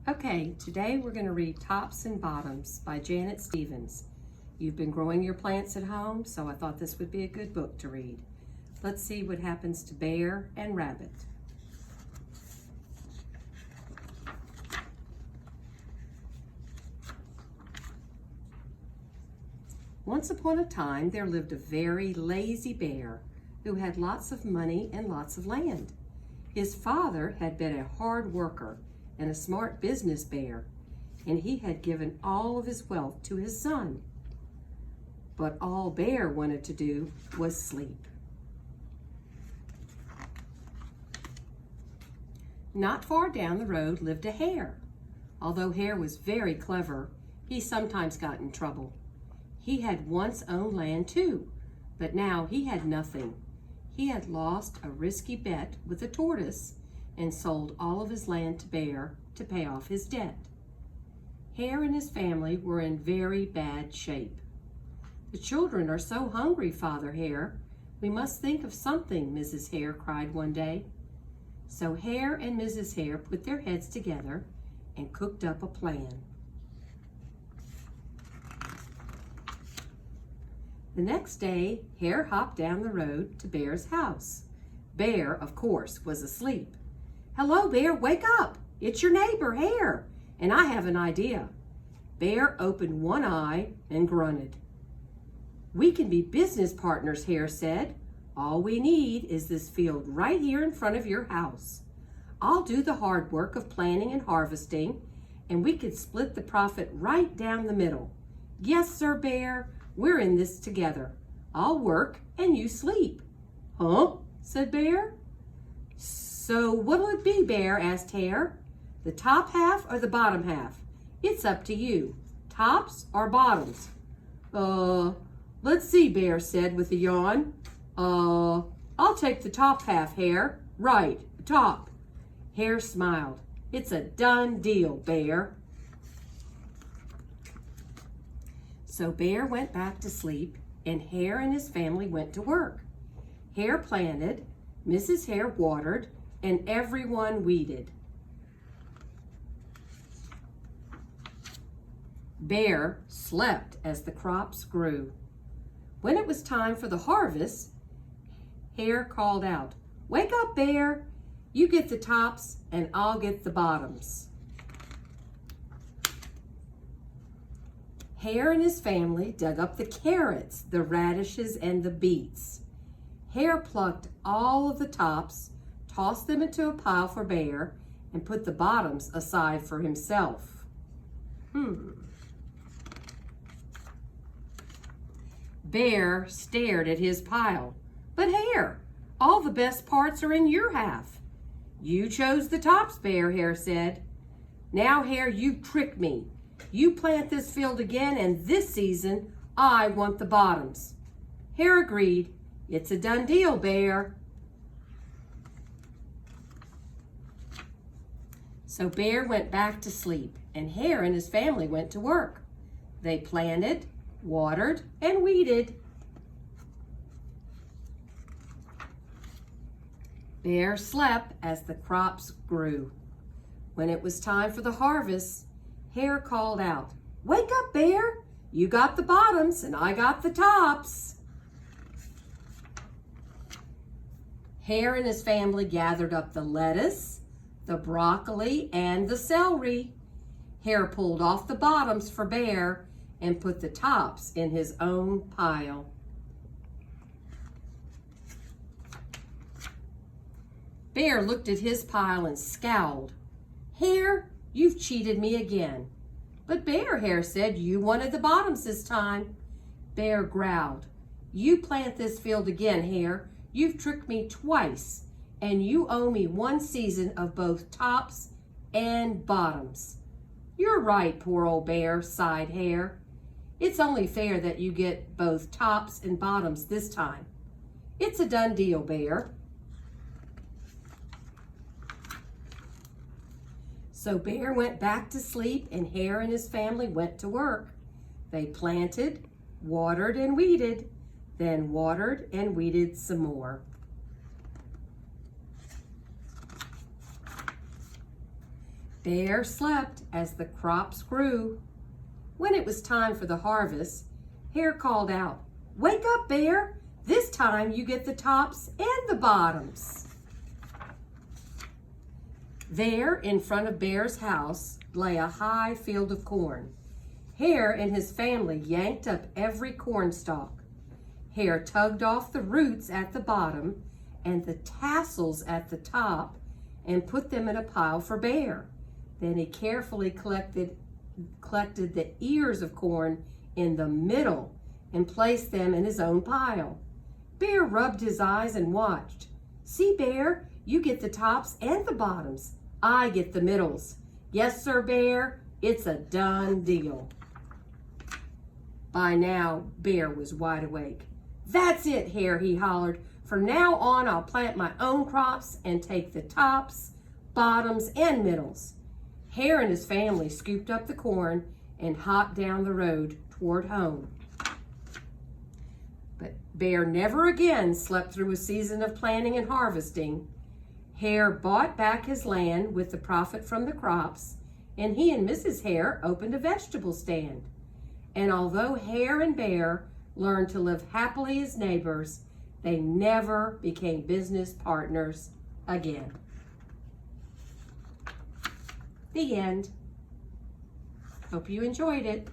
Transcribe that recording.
Okay, today we're going to read Tops and Bottoms by Janet Stephens. You've been growing your plants at home, so I thought this would be a good book to read. Let's see what happens to Bear and Rabbit. Once upon a time, there lived a very lazy bear who had lots of money and lots of land. His father had been a hard worker and a smart business bear, and he had given all of his wealth to his son. But all Bear wanted to do was sleep. Not far down the road lived a hare. Although Hare was very clever, he sometimes got in trouble. He had once owned land too, but now he had nothing. He had lost a risky bet with a tortoise and sold all of his land to Bear to pay off his debt. Hare and his family were in very bad shape. "The children are so hungry, Father Hare. We must think of something," Mrs. Hare cried one day. So Hare and Mrs. Hare put their heads together and cooked up a plan. The next day, Hare hopped down the road to Bear's house. Bear, of course, was asleep. "Hello, Bear, wake up! It's your neighbor, Hare, and I have an idea." Bear opened one eye and grunted. "We can be business partners," Hare said. "All we need is this field right here in front of your house. I'll do the hard work of planting and harvesting, and we could split the profit right down the middle. Yes, sir, Bear, we're in this together. I'll work and you sleep." "Huh?" said Bear. "So what'll it be, Bear?" asked Hare. "The top half or the bottom half? It's up to you. Tops or bottoms?" Let's see," Bear said with a yawn. I'll take the top half, Hare. Right, top." Hare smiled. "It's a done deal, Bear." So Bear went back to sleep, and Hare and his family went to work. Hare planted, Mrs. Hare watered, and everyone weeded. Bear slept as the crops grew. When it was time for the harvest, Hare called out, "Wake up, Bear! You get the tops and I'll get the bottoms." Hare and his family dug up the carrots, the radishes, and the beets. Hare plucked all of the tops, tossed them into a pile for Bear, and put the bottoms aside for himself. Bear stared at his pile. "But Hare, all the best parts are in your half." "You chose the tops, Bear," Hare said. "Now, Hare, you tricked me. You plant this field again, and this season, I want the bottoms." Hare agreed. "It's a done deal, Bear." So Bear went back to sleep, and Hare and his family went to work. They planted, watered, and weeded. Bear slept as the crops grew. When it was time for the harvest, Hare called out, "Wake up, Bear! You got the bottoms and I got the tops." Hare and his family gathered up the lettuce, the broccoli, and the celery. Hare pulled off the bottoms for Bear and put the tops in his own pile. Bear looked at his pile and scowled. "Hare, you've cheated me again." "But Bear," Hare said, "you wanted the bottoms this time." Bear growled. "You plant this field again, Hare. You've tricked me twice, and you owe me one season of both tops and bottoms." "You're right, poor old Bear," sighed Hare. "It's only fair that you get both tops and bottoms this time. It's a done deal, Bear." So Bear went back to sleep, and Hare and his family went to work. They planted, watered, and weeded, then watered and weeded some more. Bear slept as the crops grew. When it was time for the harvest, Hare called out, "Wake up, Bear! This time you get the tops and the bottoms." There, in front of Bear's house, lay a high field of corn. Hare and his family yanked up every corn stalk. Hare tugged off the roots at the bottom and the tassels at the top and put them in a pile for Bear. Then he carefully collected the ears of corn in the middle and placed them in his own pile. Bear rubbed his eyes and watched. "See, Bear, you get the tops and the bottoms. I get the middles. Yes, sir, Bear, it's a done deal." By now, Bear was wide awake. "That's it, Hare," he hollered. "From now on, I'll plant my own crops and take the tops, bottoms, and middles." Hare and his family scooped up the corn and hopped down the road toward home. But Bear never again slept through a season of planting and harvesting. Hare bought back his land with the profit from the crops, and he and Mrs. Hare opened a vegetable stand. And although Hare and Bear learned to live happily as neighbors, they never became business partners again. The end. Hope you enjoyed it.